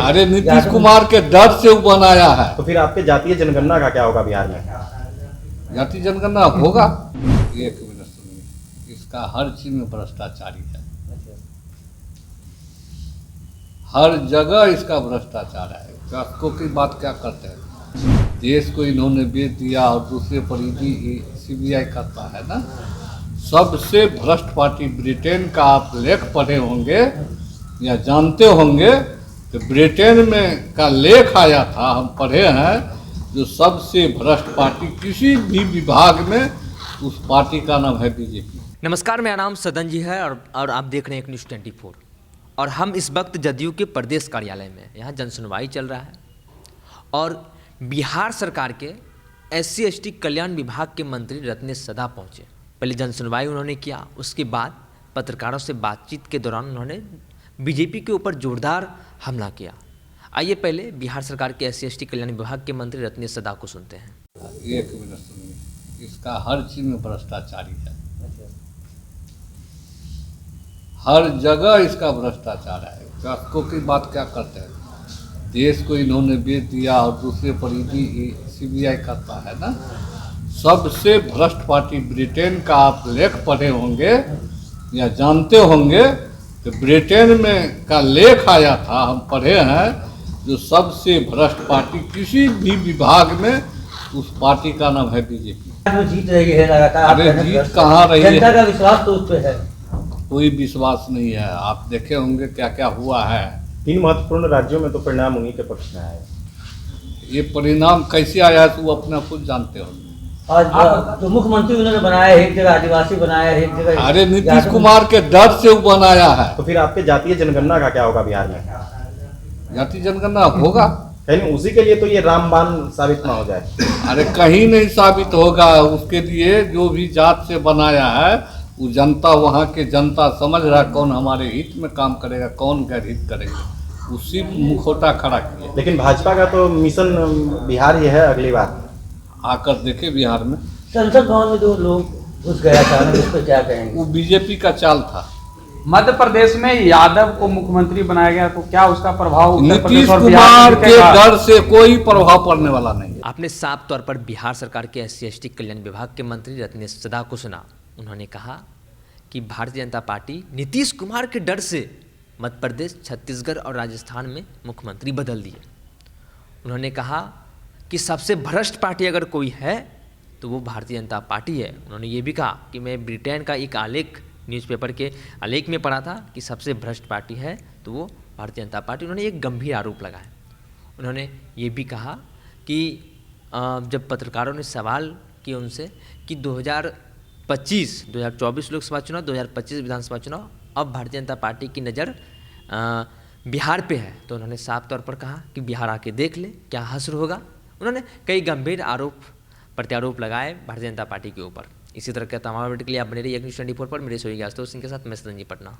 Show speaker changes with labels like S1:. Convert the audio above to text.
S1: अरे नीतीश कुमार के डर से वो बनाया है।
S2: तो फिर आपके जातीय जनगणना का क्या होगा बिहार में?
S1: जाति जनगणना होगा। एक मिनट सुनिए, इसका हर चीज में भ्रष्टाचारी है, हर जगह इसका भ्रष्टाचार है। दशकों की बात क्या करते हैं, देश को इन्होंने बेच दिया और दूसरे पर ईडी सीबीआई करता है ना। सबसे भ्रष्ट पार्टी ब्रिटेन का आप लेख पढ़े होंगे या जानते होंगे, तो ब्रिटेन में का लेख आया था, हम पढ़े हैं, जो सबसे भ्रष्ट पार्टी किसी भी विभाग में, उस पार्टी का नाम है बीजेपी।
S3: नमस्कार, मेरा नाम सदन जी है और आप देख रहे हैं एक न्यूज़ 24 और हम इस वक्त जदयू के प्रदेश कार्यालय में, यहाँ जनसुनवाई चल रहा है और बिहार सरकार के SC/ST कल्याण विभाग के मंत्री रत्नेश सदा पहुँचे। पहले जनसुनवाई उन्होंने किया, उसके बाद पत्रकारों से बातचीत के दौरान उन्होंने बीजेपी के ऊपर जोरदार हमला किया। आइए पहले बिहार सरकार के SC/ST कल्याण विभाग के मंत्री रत्नेश सदा को सुनते हैं।
S1: एक मिनट सुनिए, इसका हर चीज में भ्रष्टाचारी है, हर जगह इसका भ्रष्टाचार है। दशकों की बात क्या करते हैं, देश को इन्होंने बेच दिया और दूसरे पर ईडी सीबीआई करता है ना। सबसे भ्रष्ट पार्टी ब्रिटेन का आप लेख पढ़े होंगे या जानते होंगे, तो ब्रिटेन में का लेख आया था, हम पढ़े हैं, जो सबसे भ्रष्ट पार्टी किसी भी विभाग में, उस पार्टी का नाम है बीजेपी।
S4: जीत रही है लगातार।
S1: अरे जीत कहाँ रही है,
S4: जनता का विश्वास तो उस पे है।
S1: कोई विश्वास नहीं है। आप देखे होंगे क्या क्या हुआ है।
S2: 3 महत्वपूर्ण राज्यों में तो परिणाम उन्हीं के पक्ष में आए।
S1: ये परिणाम कैसे आया है, तो वो अपना खुद जानते होंगे।
S4: और जो मुख्यमंत्री उन्होंने बनाया, एक जगह आदिवासी बनाया, एक जगह।
S1: अरे नीतीश कुमार के डर से वो बनाया है।
S2: तो फिर आपके जातीय जनगणना का क्या होगा बिहार में?
S1: जाति जनगणना होगा।
S2: कहीं उसी के लिए तो ये रामबाण साबित ना हो जाए।
S1: अरे कहीं नहीं साबित होगा। उसके लिए जो भी जात से बनाया है, वो जनता, वहाँ के जनता समझ रहा कौन हमारे हित में काम करेगा, कौन गैर हित करेगा, उसी मुखौटा खड़ा किया।
S2: लेकिन भाजपा का तो मिशन बिहार ही है अगली बार।
S1: आकर देखे बिहार में
S4: संसद भवन में 2 लोग घुस गया था, उस पर क्या कहेंगे?
S1: वो बीजेपी का चाल था।
S5: मध्य प्रदेश में यादव को मुख्यमंत्री बनाया गया, तो क्या उसका प्रभाव
S1: नीतीश कुमार के डर से कोई प्रभाव पड़ने वाला नहीं है।
S3: आपने साफ तौर पर बिहार सरकार के SC/ST कल्याण विभाग के मंत्री रत्नेश सदा को सुना। उन्होंने कहा कि भारतीय जनता पार्टी नीतीश कुमार के डर से मध्य प्रदेश, छत्तीसगढ़ और राजस्थान में मुख्यमंत्री बदल दिए। उन्होंने कहा कि सबसे भ्रष्ट पार्टी अगर कोई है तो वो भारतीय जनता पार्टी है। उन्होंने ये भी कहा कि मैं ब्रिटेन का एक आलेख, न्यूज़पेपर के आलेख में पढ़ा था कि सबसे भ्रष्ट पार्टी है तो वो भारतीय जनता पार्टी। उन्होंने एक गंभीर आरोप लगाया। उन्होंने ये भी कहा कि जब पत्रकारों ने सवाल किए उनसे कि 2024 लोकसभा चुनाव, 2025 विधानसभा चुनाव, अब भारतीय जनता पार्टी की नज़र बिहार पे है, तो उन्होंने साफ तौर पर कहा कि बिहार आके देख ले क्या हश्र होगा। उन्होंने कई गंभीर आरोप प्रत्यारोप लगाए भारतीय जनता पार्टी के ऊपर। इसी तरह के तमाम अपडेट के लिए आप बने रहिए न्यूज़ 24 पर। मेरे सोई सिंह के साथ मैं सदन जी, पटना।